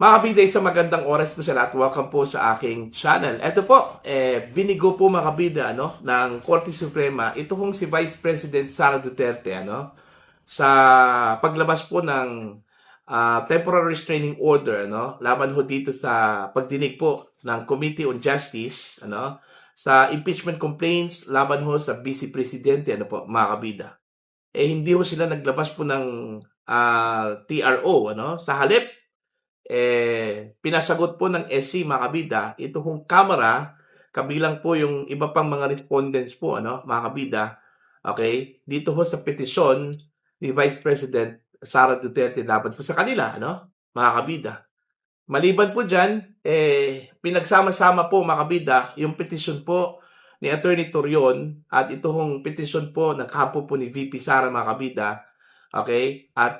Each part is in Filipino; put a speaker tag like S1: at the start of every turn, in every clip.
S1: Mga kabida, isang magandang oras po sa lahat. Welcome po sa aking channel. Ito po, binigo po mga kabida ng Korte Suprema. Ito hong si Vice President Sara Duterte sa paglabas po ng temporary restraining order laban ho dito sa pagdinig po ng Committee on Justice sa impeachment complaints laban ho sa Vice Presidente po mga kabida. Hindi ho sila naglabas po ng TRO sa halip pinasagot po ng SC mga kabida, ito hong kamera, kabilang po yung iba pang mga respondents po, mga kabida, okay, dito ho sa petisyon ni Vice President Sara Duterte laban po sa kanila, mga kabida. Maliban po dyan, pinagsama-sama po mga kabida, yung petisyon po ni Attorney Torion at ito hong petisyon po ng kampo po ni VP Sara mga kabida. Okay? At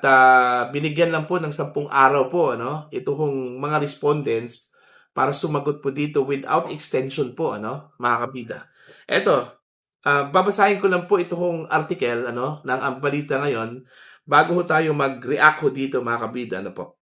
S1: binigyan lang po ng 10 araw po ito hong mga respondents para sumagot po dito without extension po mga kabida. Eto, babasahin ko lang po ito hong article ng Ang Balita Ngayon bago ho tayo mag-react ho dito mga kabida po.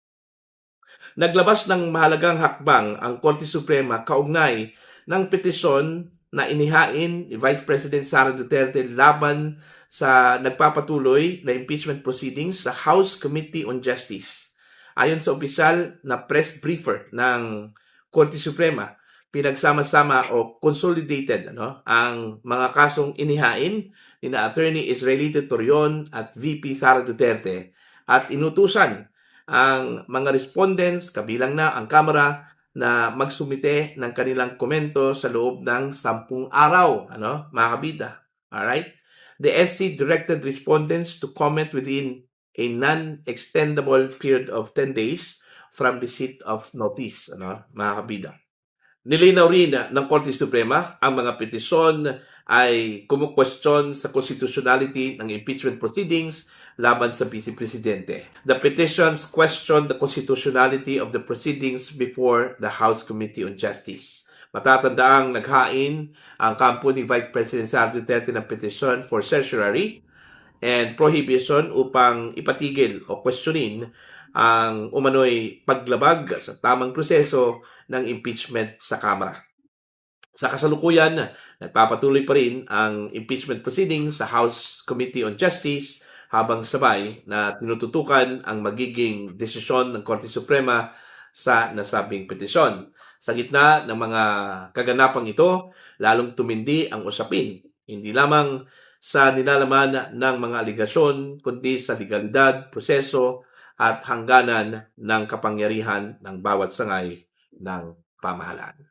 S1: Naglabas ng mahalagang hakbang ang Korte Suprema kaugnay ng petisyon na inihain ni Vice President Sara Duterte laban sa nagpapatuloy na impeachment proceedings sa House Committee on Justice. Ayon sa opisyal na press briefer ng Korte Suprema, pinagsama-sama o consolidated ang mga kasong inihain ni na Attorney Israelita Torion at VP Sara Duterte at inutusan ang mga respondents, kabilang na ang Kamara, na magsumite ng kanilang komento sa loob ng 10 araw, mga kabida. Alright? The SC directed respondents to comment within a non-extendable period of 10 days from receipt of notice, mga kabida. Nilinaw rin ng Korte Suprema ang mga petisyon ay kumukwestiyon sa constitutionality ng impeachment proceedings laban sa Vice Presidente. The petitions question the constitutionality of the proceedings before the House Committee on Justice. Matatandaang naghain ang kampo ni Vice President Sara Duterte ng petition for certiorari and prohibition upang ipatigil o questionin ang umano'y paglabag sa tamang proseso ng impeachment sa Kamara. Sa kasalukuyan, nagpapatuloy pa rin ang impeachment proceedings sa House Committee on Justice habang sabay na tinututukan ang magiging desisyon ng Korte Suprema sa nasabing petisyon. Sa gitna ng mga kaganapang ito, lalong tumindi ang usapin, hindi lamang sa nilalaman ng mga aligasyon, kundi sa legalidad, proseso, at hangganan ng kapangyarihan ng bawat sangay ng pamahalaan.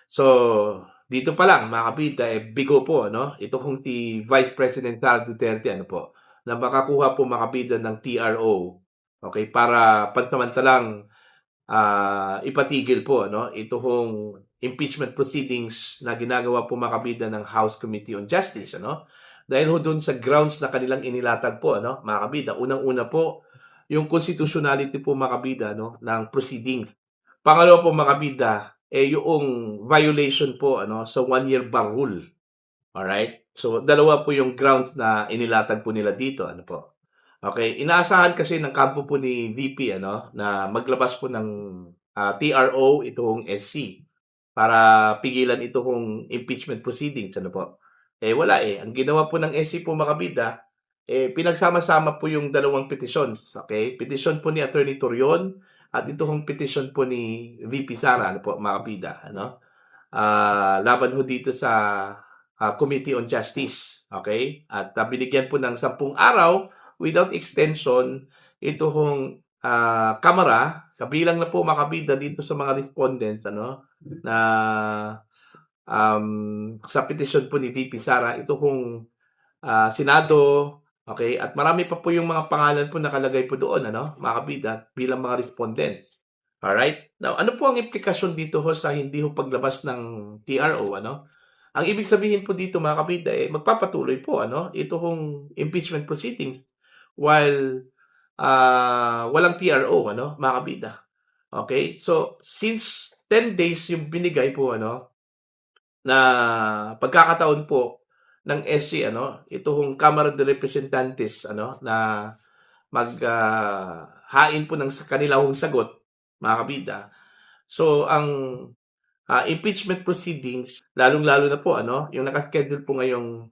S1: So, dito pa lang, mga kabida, bigo po, ito kung si Vice President Sara Duterte, na makakuha po mga kabida ng TRO, okay, para pansamantalang ipatigil po ito hong impeachment proceedings na ginagawa po mga kabida ng House Committee on Justice dahil ho dun sa grounds na kanilang inilatag po mga kabida. Unang-una po yung constitutionality po mga kabida ng proceedings. Pangalawa po mga kabida yung violation po sa 1-year bar rule. Alright? So dalawa po yung grounds na inilatag po nila dito po. Okay, inaasahan kasi ng kampo po ni VP na maglabas po ng TRO itong SC para pigilan itong impeachment proceedings po. Wala Ang ginawa po ng SC po mga kabida, pinagsama-sama po yung dalawang petitions. Okay? Petition po ni Attorney Torion at itong petition po ni VP Sara po mga kabida, laban ho dito sa Committee on Justice. Okay? At binigyan po ng 10 araw without extension ito hong kamera, kabilang na po makabida dito sa mga respondents na sa petition po ni VP Sara, ito hong Senado, okay, at marami pa po yung mga pangalan po nakalagay po doon mga kabida bilang mga respondents. Alright? Now, ano po ang implikasyon dito ho sa hindi ho paglabas ng TRO Ang ibig sabihin po dito mga kabida magpapatuloy po ito hong impeachment proceedings while walang TRO mga kabida. Okay? So, since 10 days yung binigay po na pagkakataon po ng SC ito hong Kamara de Representantes na hain po ng kanila hong sagot, mga kabida. So, ang impeachment proceedings, lalong-lalo na po, yung nakaschedule po ngayong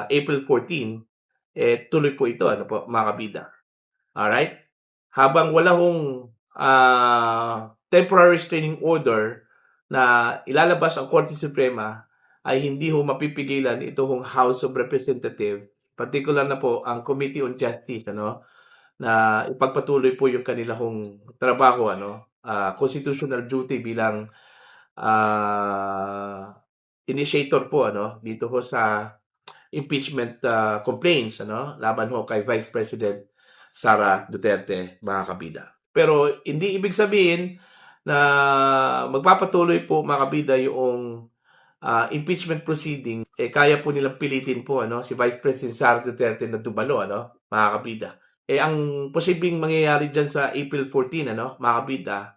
S1: April 14, tuloy po ito, mga kabida. Alright? Habang wala hong temporary restraining order na ilalabas ang Korte Suprema, ay hindi ho mapipigilan ito hong House of Representatives, particular na po ang Committee on Justice, na ipagpatuloy po yung kanilang trabaho, constitutional duty bilang initiator po, dito ho sa impeachment complaints, laban ho kay Vice President Sara Duterte, mga kabida. Pero hindi ibig sabihin na magpapatuloy po, mga kabida, yung impeachment proceeding, kaya po nilang pilitin po, si Vice President Sara Duterte na dumalo, mga kabida. Ang posibleng mangyayari dyan sa April 14, mga kabida,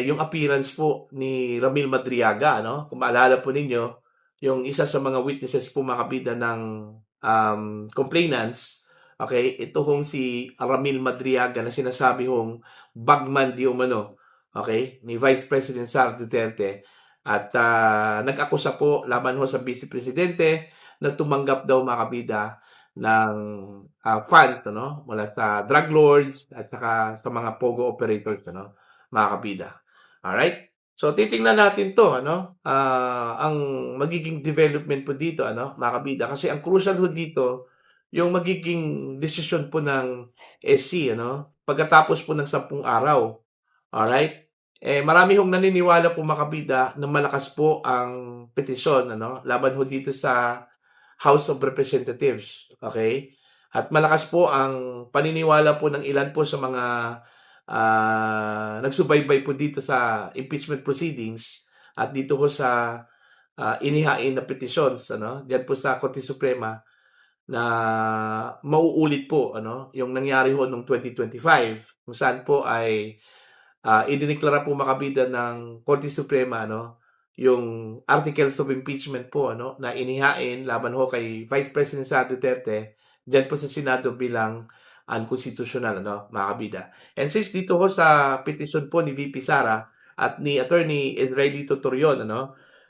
S1: yung appearance po ni Ramil Madriaga, kung maalala po ninyo, yung isa sa mga witnesses po, mga kabida, ng complainants, okay, ito hong si Ramil Madriaga na sinasabi hong bagman di umano, okay, ni Vice President Sara Duterte, at nag-akusa po laban ho sa Vice Presidente na tumanggap daw, mga kabida, ng funds, mula sa drug lords at saka sa mga pogo operators, mga kabida. Alright? So, titingnan natin to, ang magiging development po dito, mga kabida. Kasi ang crucial ho dito, yung magiging desisyon po ng SC, pagkatapos po ng 10 araw. Alright? Marami hong naniniwala po, mga kabida, na malakas po ang petisyon, laban ho dito sa House of Representatives. Okay? At malakas po ang paniniwala po ng ilan po sa mga nagsubaybay po dito sa impeachment proceedings at dito ko sa inihain na petitions, diyan po sa Korte Suprema, na mauulit po, yung nangyari ho noong 2025, kung saan po ay idineklara po, mga kabida, ng Korte Suprema, yung articles of impeachment po, na inihain laban ho kay Vice President Sara Duterte diyan po sa Senado bilang unconstitutional, mga kabida. And since dito ho sa petition po ni VP Sara at ni Attorney Israelito Torion,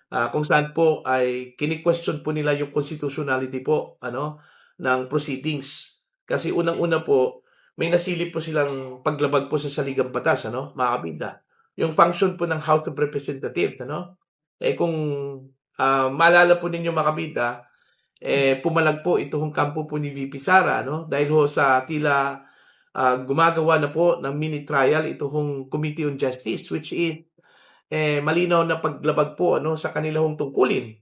S1: kung saan po ay kini-question po nila yung constitutionality po, ng proceedings. Kasi unang-una po, may nasilip po silang paglabag po sa saligang batas, mga kabida. Yung function po ng House of Representatives, kung maalala po ninyo, mga kabida, pumalag po itong kampo po ni VP Sara, dahil ho sa tila gumagawa na po ng mini trial itong Committee on Justice, which is malinaw na paglabag po, sa kanilang tungkulin.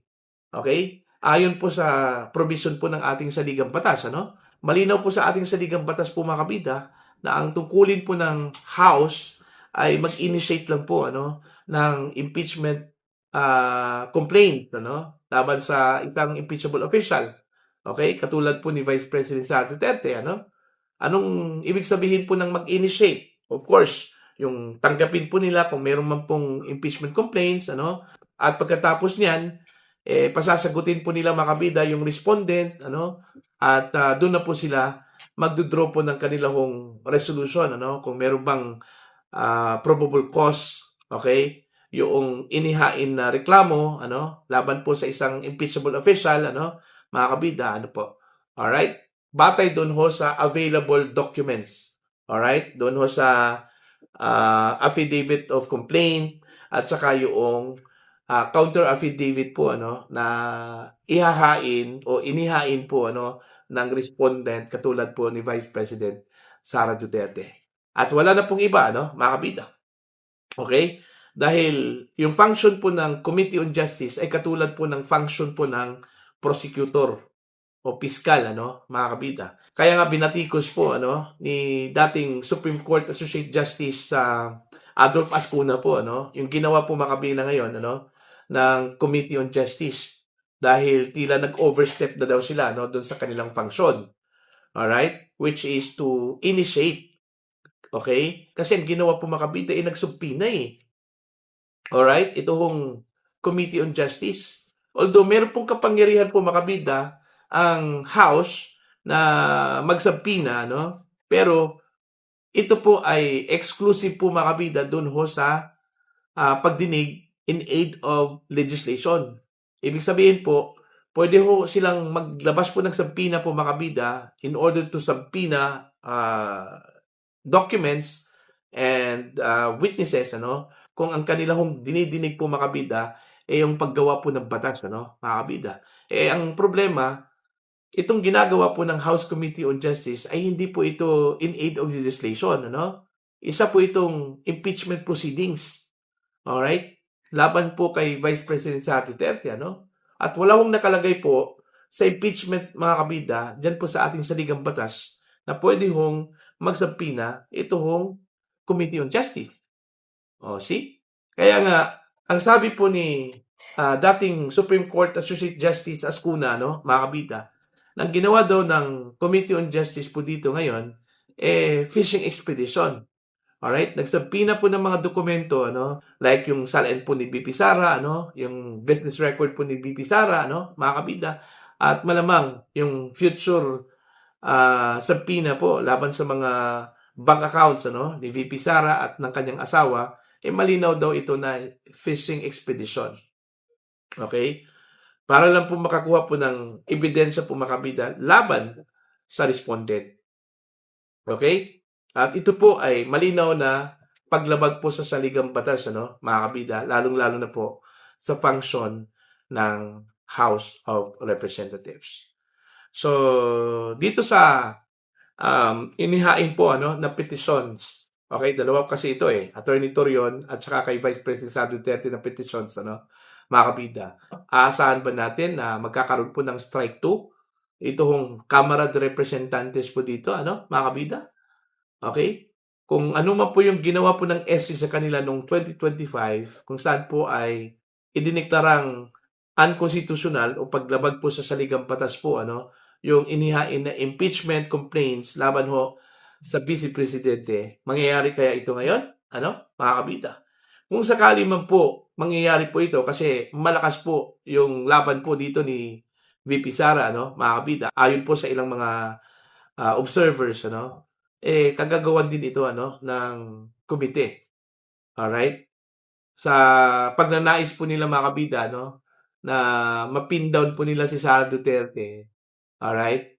S1: Okay? Ayon po sa provision po ng ating saligang batas, malinaw po sa ating saligang batas po, mga kabida, na ang tungkulin po ng House ay mag-initiate lang po, ng impeachment complaint, laban sa isang impeachable official. Okay? Katulad po ni Vice President Sara Duterte, Anong ibig sabihin po ng mag-initiate? Of course, yung tanggapin po nila kung meron man pong impeachment complaints, at pagkatapos niyan, pasasagutin po nila, mga kabida, yung respondent, at doon na po sila magdodraw po ng kanilang resolution, kung meron bang probable cause, okay, yung inihain na reklamo, laban po sa isang impeachable official, mga kabida, po. Alright? Batay doon ho sa available documents. Alright? Doon ho sa affidavit of complaint at saka yung counter affidavit po, na ihahain o inihain po, ng respondent katulad po ni Vice President Sara Duterte. At wala na pong iba, mga kabida. Okay? Dahil yung function po ng Committee on Justice ay katulad po ng function po ng prosecutor o piskal, mga kabida. Kaya nga binatikos po, ni dating Supreme Court Associate Justice Adolf Ascuna po, yung ginawa po, mga kabida, ngayon, ng Committee on Justice. Dahil tila nag-overstep na daw sila, doon sa kanilang function. Alright? Which is to initiate. Okay? Kasi ang ginawa po, mga kabida, nagsubpina eh. Alright? Ito hong Committee on Justice. Although meron pong kapangyarihan po, mga kabida, ang House na magsubpina, pero ito po ay exclusive po mga kabida dun ho sa pagdinig in aid of legislation. Ibig sabihin po, pwede ho silang maglabas po ng sabpina po mga kabida in order to sabpina documents and witnesses, ano, kung ang kanilang dinidinig po mga kabida yung paggawa po ng batas, ano, mga kabida. Ang problema, itong ginagawa po ng House Committee on Justice ay hindi po ito in aid of legislation, ano? Isa po itong impeachment proceedings. Alright? Laban po kay Vice President Sara Duterte, ano? At wala hong nakalagay po sa impeachment mga kabida, dyan po sa ating saligang batas, na pwede hong magsabpina ito hong Committee on Justice. O, see? Kaya nga, ang sabi po ni dating Supreme Court Associate Justice Ascuna, no, mga kabida, nang ginawa daw ng Committee on Justice po dito ngayon, fishing expedition. Alright? Nagsabpina po ng mga dokumento, ano, like yung SALN po ni BP Sara, ano, yung business record po ni BP Sara, ano, mga kabida, at malamang yung future sabpina po laban sa mga bank accounts, ano, ni VP Sara at ng kanyang asawa, malinaw daw ito na fishing expedition. Okay? Para lang po makakuha po ng ebidensya po mga kabida laban sa respondent. Okay? At ito po ay malinaw na paglabag po sa saligang batas, ano, mga kabida, lalong-lalo na po sa function ng House of Representatives. So, dito sa inihain po ano, na petitions, okay, dalawa kasi ito Attorney Torion at saka kay Vice President Sara Duterte na petitions, ano, mga kabida. Aasahan ba natin na magkakaroon po ng strike 2? Ito hong Kamara de Representantes po dito, ano, mga kabida? Okay? Kung ano man po yung ginawa po ng SC sa kanila noong 2025, kung saan po ay idiniklarang unconstitutional o paglabag po sa saligang batas po, ano, yung inihain na impeachment complaints laban ho sa Vice Presidente. Mangyayari kaya ito ngayon? Ano, mga kabida? Kung sakali man po mangyayari po ito kasi malakas po yung laban po dito ni VP Sara, ano, mga kabida, ayon po sa ilang mga observers, ano, kagagawan din ito, ano, ng komite. Alright? Sa pagnanais po nila mga kabida, no, na mapin down po nila si Sara Duterte. Alright?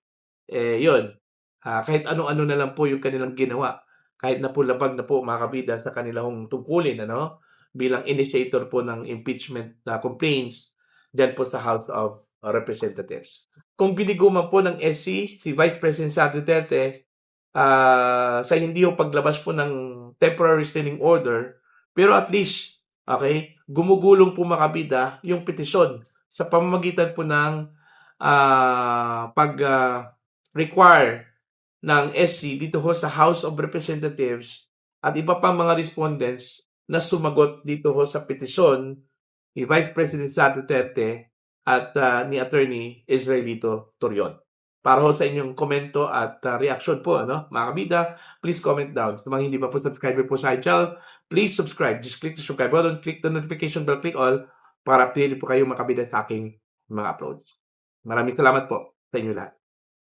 S1: Yun. Kahit ano-ano na lang po yung kanilang ginawa. Kahit na po labag na po mga kabida sa kanilang tungkulin, ano, bilang initiator po ng impeachment complaints dyan po sa House of Representatives. Kung biniguman po ng SC, si Vice President Sara Duterte, sa hindi yung paglabas po ng temporary restraining order, pero at least, okay, gumugulong po mga kabida yung petisyon sa pamamagitan po ng pag-require ng SC dito ho sa House of Representatives at iba pang mga respondents na sumagot dito ho sa petisyon ni Vice President Sara Duterte at ni Attorney Israelito Torion. Para ho sa inyong komento at reaction po, ano, mga kabida, please comment down. Sa mga hindi pa po subscriber po sa channel, please subscribe. Just click the subscribe button, click the notification bell, click all para updated po kayo mga kabida sa aking mga uploads. Maraming salamat po sa inyo lahat.